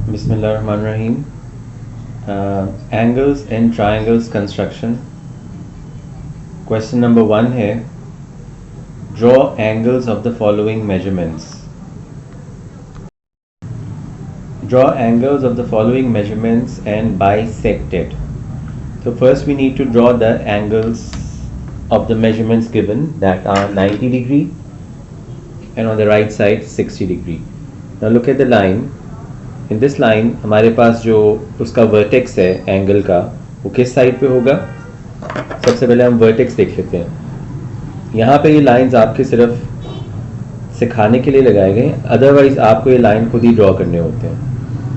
Bismillahirrahmanirrahim. Angles and triangles construction. Question number 1 है, draw angles of the following measurements. Draw angles of the following measurements and bisect it. So first we need to draw the angles of the measurements given, that are 90 degree and on the right side 60 degree. Now look at the line. In this line हमारे पास जो उसका vertex है angle का, वो किस side पे होगा? सबसे पहले हम वर्टेक्स देख लेते हैं. यहाँ पे ये लाइंस आपके सिर्फ सिखाने के लिए लगाए गए, अदरवाइज आपको ये लाइन खुद ही ड्रॉ करने होते हैं.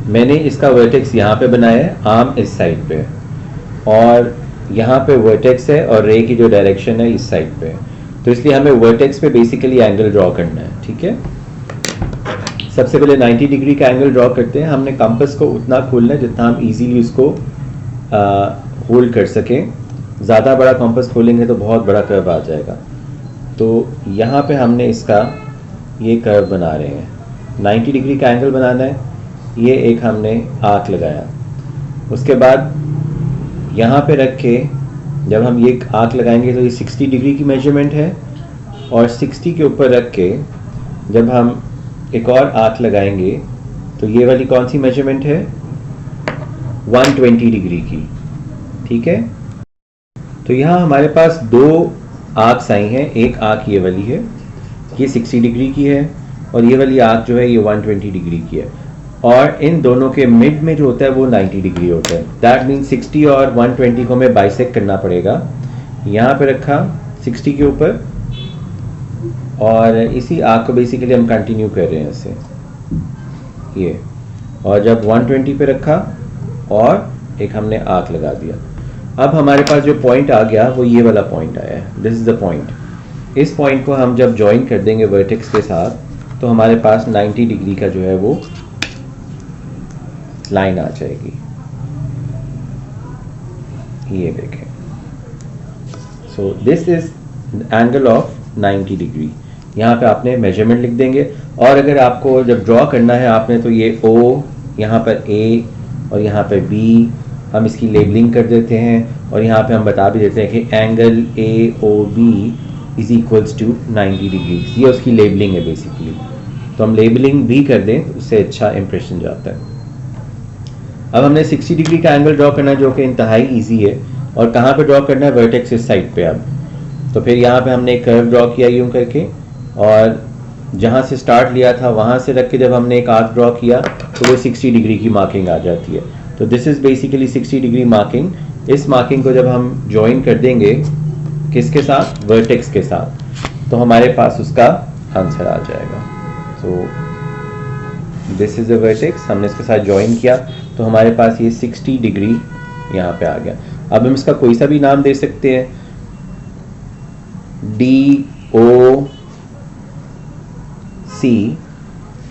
मैंने इसका वर्टेक्स यहाँ पे बनाया है, आर्म इस साइड पे है, और यहाँ पे वर्टेक्स है और रे की जो डायरेक्शन है इस साइड पे है. तो इसलिए हमें वर्टेक्स पे बेसिकली एंगल ड्रॉ करना है. ठीक है, सबसे पहले 90 डिग्री का एंगल ड्रॉ करते हैं. हमने कंपास को उतना खोलना है जितना हम इजीली उसको होल्ड कर सकें. ज़्यादा बड़ा कंपास खोलेंगे तो बहुत बड़ा कर्व आ जाएगा. तो यहाँ पे हमने इसका ये कर्व बना रहे हैं. 90 डिग्री का एंगल बनाना है. ये एक हमने आर्क लगाया. उसके बाद यहाँ पे रख के जब हम ये आर्क लगाएंगे तो ये 60 डिग्री की मेजरमेंट है, और 60 के ऊपर रख के जब हम एक और आर्क लगाएंगे तो ये वाली कौन सी मेजरमेंट है? 120 डिग्री की. ठीक है, तो यहाँ हमारे पास दो आर्क्स आई हैं. एक आर्क ये वाली है, ये 60 डिग्री की है, और ये वाली आर्क जो है ये 120 डिग्री की है, और इन दोनों के मिड में जो होता है वो 90 डिग्री होता है. दैट मीन 60 और 120 को हमें बाइसेक्ट करना पड़ेगा. यहाँ पे रखा 60 के ऊपर, और इसी आर्क को बेसिकली हम कंटिन्यू कर रहे हैं ऐसे ये, और जब 120 पे रखा और एक हमने आर्क लगा दिया. अब हमारे पास जो पॉइंट आ गया वो ये वाला पॉइंट आया है. This is the point. इस पॉइंट को हम जब ज्वाइन कर देंगे वर्टेक्स के साथ तो हमारे पास 90 डिग्री का जो है वो लाइन आ जाएगी. ये देखें. So this is angle of 90 degree. यहाँ पे आपने मेजरमेंट लिख देंगे, और अगर आपको जब ड्रॉ करना है आपने तो ये O, यहाँ पर A और यहाँ पर B, हम इसकी लेबलिंग कर देते हैं, और यहाँ पे हम बता भी देते हैं कि angle AOB is equals to 90 degree. ये उसकी लेबलिंग है बेसिकली. तो हम लेबलिंग भी कर दें तो उससे अच्छा इंप्रेशन जाता है. अब हमने 60 डिग्री का एंगल ड्रॉ करना है जो कि इंतहाई ईजी है, और कहाँ पे ड्रॉ करना है? वर्टेक्स इस साइड पे. अब तो फिर यहाँ पे हमने एक कर्व ड्रॉ किया यूँ करके, और जहाँ से स्टार्ट लिया था वहाँ से रख के जब हमने एक आर्क ड्रॉ किया तो वो 60 डिग्री की मार्किंग आ जाती है. तो this is basically 60 degree marking. इस मार्किंग को जब हम ज्वाइन कर देंगे किसके साथ? वर्टेक्स के साथ, तो हमारे पास उसका आंसर आ जाएगा. So this is the vertex. हमने इसके साथ ज्वाइन किया तो हमारे पास ये 60 डिग्री यहाँ पे आ गया. अब हम इसका कोई सा भी नाम दे सकते हैं, DOC,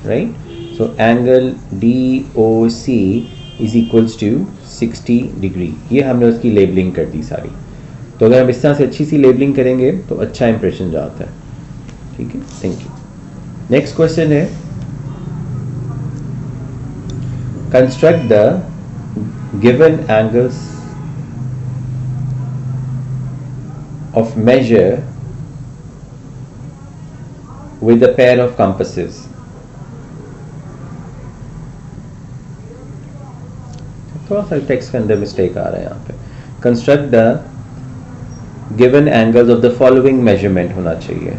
right? So angle DOC is equals to 60 degree. ये हमने उसकी लेबलिंग कर दी सारी. तो अगर हम इस तरह से अच्छी सी लेबलिंग करेंगे तो अच्छा इंप्रेशन जाता है. ठीक है, थैंक यू. नेक्स्ट क्वेश्चन है, construct the given angles of measure with a pair of compasses. थोड़ा सा टेक्स्ट के अंदर मिस्टेक आ रहा है यहाँ पे. Construct the given angles of the following measurement होना चाहिए.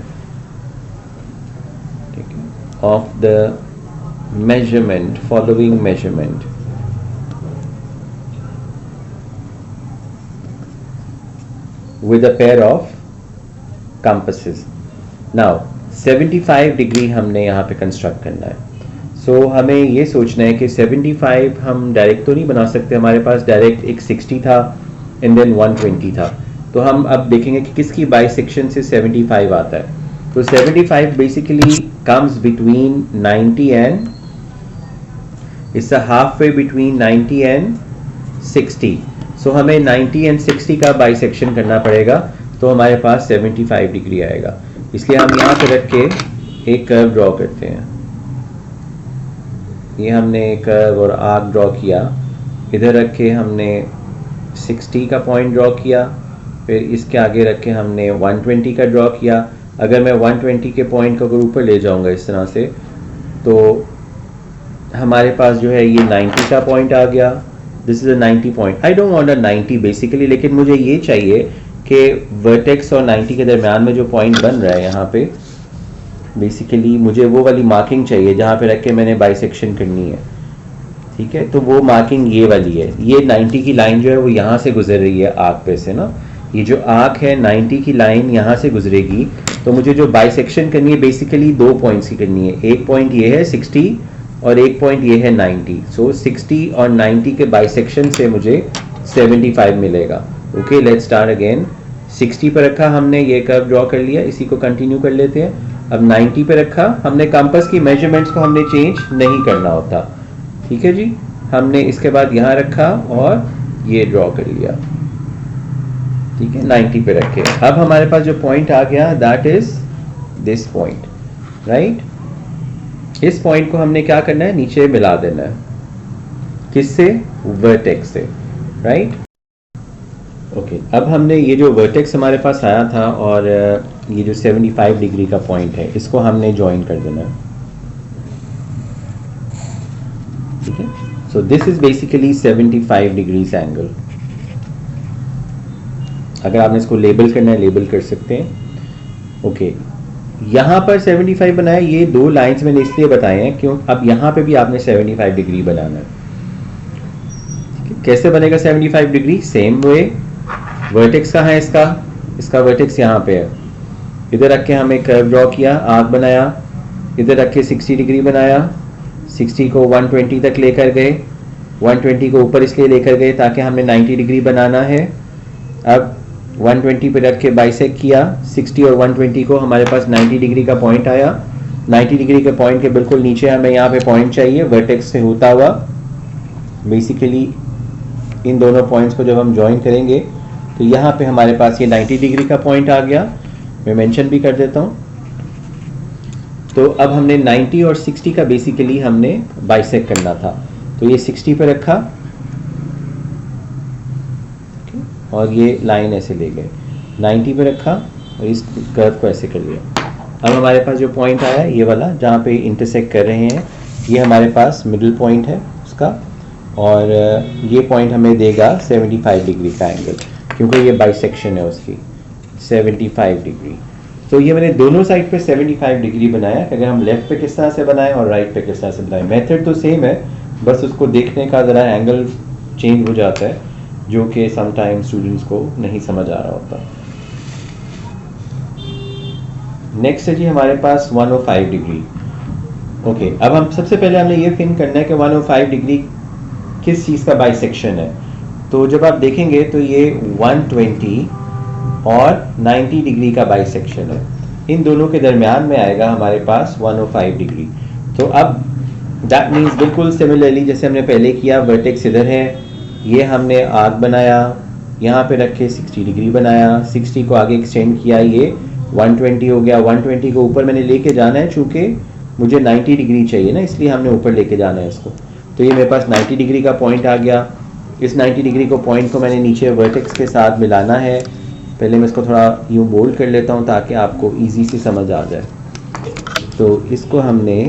ठीक है, of the measurement, following measurement. with a pair of compasses. Now 75 degree हमने यहाँ पे कंस्ट्रक्ट करना है. सो हमें ये सोचना है कि 75 हम डायरेक्ट तो नहीं बना सकते. हमारे पास डायरेक्ट एक 60 था एंड देन 120 था. तो हम अब देखेंगे कि किसकी बाइसेक्शन से 75 आता है. तो 75 basically comes between 90 and, it's a half way between 90 and 60. सो हमें 90 एंड 60 का बाइसेक्शन करना पड़ेगा, तो हमारे पास 75 डिग्री आएगा. इसलिए हम यहाँ पे रख के एक कर्व ड्रॉ करते हैं. ये हमने कर्व और आर्क ड्रॉ किया, इधर रख के हमने 60 का पॉइंट ड्रॉ किया, फिर इसके आगे रख के हमने 120 का ड्रॉ किया। अगर मैं 120 के पॉइंट को अगर ऊपर ले जाऊंगा इस तरह से, तो हमारे पास जो है ये 90 का पॉइंट आ गया। This is a 90 point. I don't want a 90 basically, लेकिन मुझे ये चाहिए कि वर्टेक्स और 90 के दरमियान में जो पॉइंट बन रहा है यहाँ पे, बेसिकली मुझे वो वाली मार्किंग चाहिए जहाँ पे रख के मैंने बाइसेक्शन करनी है। ठीक है, तो वो मार्किंग ये वाली है। ये 90 की लाइन जो है वो यहाँ से गुजर रही है आर्क पे से ना, ये जो आर्क है 90 की लाइन यहाँ से गुजरेगी। तो मुझे जो बाइसेक्शन करनी है बेसिकली 2 पॉइंट्स की करनी है। एक पॉइंट ये है 60 और एक पॉइंट ये है 90। सो 60 और 90 के बाइसेक्शन से मुझे 75 मिलेगा। Okay, let's start again. 60 पे रखा हमने, ये कर्व ड्रॉ कर लिया, इसी को कंटिन्यू कर लेते हैं। अब 90 पे रखा हमने, कंपास की मेजरमेंट्स को हमने चेंज नहीं करना होता। ठीक है जी, हमने इसके बाद यहाँ रखा और ये ड्रॉ कर लिया। ठीक है, 90 पे रखे। अब हमारे पास जो पॉइंट आ गया that is this point, right. इस पॉइंट को हमने क्या करना है, नीचे मिला देना है। किससे? वर्टेक्स से, राइट। ओके, अब हमने ये जो वर्टेक्स हमारे पास आया था और ये जो 75 डिग्री का पॉइंट है, इसको हमने ज्वाइन कर देना है। ठीक है, so this is basically 75 degrees angle. अगर आपने इसको लेबल करना है, लेबल कर सकते हैं। ओके, यहाँ पर 75 बनाया, ये 2 लाइंस मैंने इसलिए बताए हैं क्यों, अब यहाँ पे भी आपने 75 डिग्री बनाना है। कैसे बनेगा 75 डिग्री? Same way. वर्टेक्स कहाँ है इसका? इसका वर्टेक्स यहाँ पे है। इधर रख के हम एक कर्व ड्रॉ किया, आर्क बनाया, इधर रख के 60 डिग्री बनाया, 60 को 120 तक लेकर गए, 120 को ऊपर इसलिए लेकर गए ताकि हमने 90 डिग्री बनाना है। अब 120 पे रख के बाइसेक्ट किया, 60 और 120 को, हमारे पास 90 डिग्री का पॉइंट आया। 90 डिग्री के पॉइंट के बिल्कुल नीचे हमें यहाँ पे पॉइंट चाहिए वर्टेक्स से होता हुआ। बेसिकली इन दोनों पॉइंट्स को जब हम ज्वाइन करेंगे तो यहाँ पे हमारे पास ये 90 डिग्री का पॉइंट आ गया। मैं मेंशन भी कर देता हूँ। तो अब हमने 90 और 60 का बेसिकली हमने बाइसेक्ट करना था, तो ये 60 पे रखा और ये लाइन ऐसे ले गए, 90 पे रखा और इस कर्व को ऐसे कर लिया। अब हमारे पास जो पॉइंट आया ये वाला जहाँ पे इंटरसेक्ट कर रहे हैं, ये हमारे पास मिडिल पॉइंट है उसका, और ये पॉइंट हमें देगा 75 डिग्री का एंगल, क्योंकि ये बाइसेक्शन है उसकी 75 डिग्री। तो ये मैंने दोनों साइड पे 75 डिग्री बनाया। अगर हम लेफ्ट पे किस तरह से बनाएं और राइट पे किस तरह से बनाएं, मेथड तो सेम है, बस उसको देखने का ज़रा एंगल चेंज हो जाता है, जो कि समटाइम स्टूडेंट्स को नहीं समझ आ रहा होता। नेक्स्ट है जी हमारे पास 105 डिग्री। ओके, अब हम सबसे पहले हमने ये थिंक करना है कि 105 डिग्री किस चीज़ का बाइसेक्शन है। तो जब आप देखेंगे तो ये 120 और 90 डिग्री का बाइसेक्शन है, इन दोनों के दरमियान में आएगा हमारे पास 105 डिग्री। तो अब दैट मीन्स बिल्कुल सिमिलरली जैसे हमने पहले किया, वर्टेक्स इधर है, ये हमने आर्क बनाया, यहाँ पे रख के 60 डिग्री बनाया, 60 को आगे एक्सटेंड किया, ये 120 हो गया। 120 को ऊपर मैंने लेके जाना है, चूँकि मुझे 90 डिग्री चाहिए ना, इसलिए हमने ऊपर लेके जाना है इसको। तो ये मेरे पास 90 डिग्री का पॉइंट आ गया। इस 90 डिग्री को पॉइंट को मैंने नीचे वर्टेक्स के साथ मिलाना है। पहले मैं इसको थोड़ा यूँ बोल्ड कर लेता हूँ ताकि आपको ईजी से समझ आ जाए। तो इसको हमने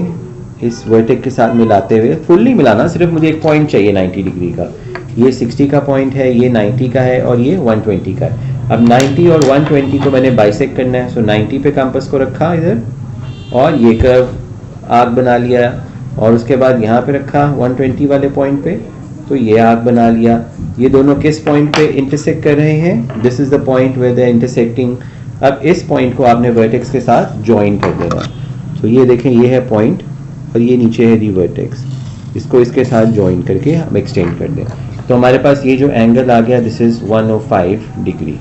इस वर्टेक्स के साथ मिलाते हुए, फुल नहीं मिलाना, सिर्फ मुझे एक पॉइंट चाहिए 90 डिग्री का। ये 60 का पॉइंट है, ये 90 का है और ये 120 का है। अब 90 और 120 को मैंने बाइसेक्ट करना है। सो 90 पे कंपास को रखा इधर और ये कर्व आर्क बना लिया, और उसके बाद यहाँ पे रखा 120 वाले पॉइंट पे, तो ये आर्क बना लिया। ये दोनों किस पॉइंट पे इंटरसेक्ट कर रहे हैं? This is the point where they are intersecting. अब इस पॉइंट को आपने वर्टेक्स के साथ ज्वाइन कर देना। तो ये देखें, ये है पॉइंट और ये नीचे है दी वर्टेक्स, इसको इसके साथ ज्वाइन करके हम एक्सटेंड कर दें। तो हमारे पास ये जो एंगल आ गया दिस इज 105 डिग्री।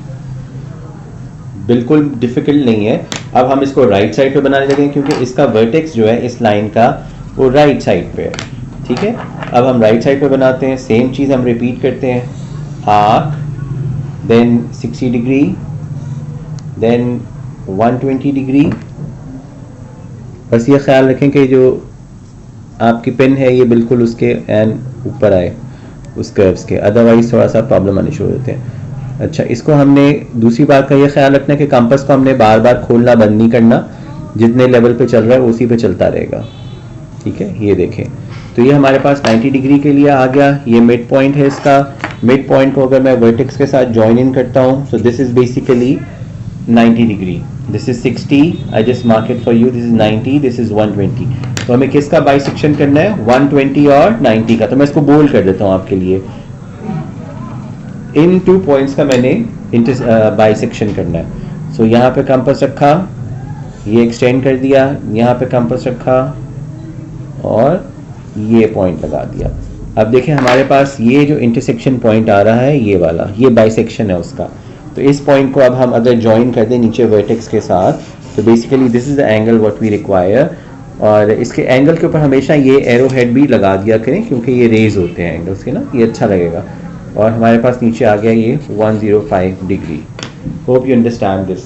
बिल्कुल डिफिकल्ट नहीं है। अब हम इसको राइट साइड पे बनाने लगे क्योंकि इसका वर्टेक्स जो है इस लाइन का वो राइट साइड पे है। ठीक है, अब हम राइट साइड पे बनाते हैं, सेम चीज़ हम रिपीट करते हैं, arc, then 60 degree, then 120 degree. बस ये ख्याल रखें कि जो आपकी पिन है ये बिल्कुल उसके एंड ऊपर आए उस कर्व्स के, अदरवाइज थोड़ा सा प्रॉब्लम आने शुरू होते हैं। अच्छा, इसको हमने दूसरी बात का ये ख्याल रखना है कि कंपास को हमने बार बार खोलना बंद नहीं करना, जितने लेवल पे चल रहा है उसी पे चलता रहेगा। ठीक है, ये देखें तो ये हमारे पास 90 डिग्री के लिए आ गया। ये मिड पॉइंट है इसका। मिड पॉइंट को अगर मैं वर्टेक्स के साथ ज्वाइन इन करता हूँ, so this is basically 90 degree, this is 60, I just mark it for you, this is 90, this is 120। तो हमें किसका बाइसेक्शन करना है, 120 और 90 का। तो मैं इसको बोल्ड कर देता हूँ आपके लिए। इन 2 पॉइंट्स का मैंने बाइसेक्शन करना है। सो यहाँ पे कंपास रखा, ये एक्सटेंड कर दिया, यहाँ पे कंपास रखा और ये पॉइंट लगा दिया। अब देखें हमारे पास ये जो इंटरसेक्शन पॉइंट आ रहा है ये वाला, ये बाइसेक्शन है उसका। तो इस पॉइंट को अब हम अगर ज्वाइन कर दें नीचे वर्टेक्स के साथ, तो basically this is the angle what we require. और इसके एंगल के ऊपर हमेशा ये एरो हेड भी लगा दिया करें, क्योंकि ये रेज होते हैं एंगल्स के ना, ये अच्छा लगेगा। और हमारे पास नीचे आ गया ये 105 degree. Hope you understand this.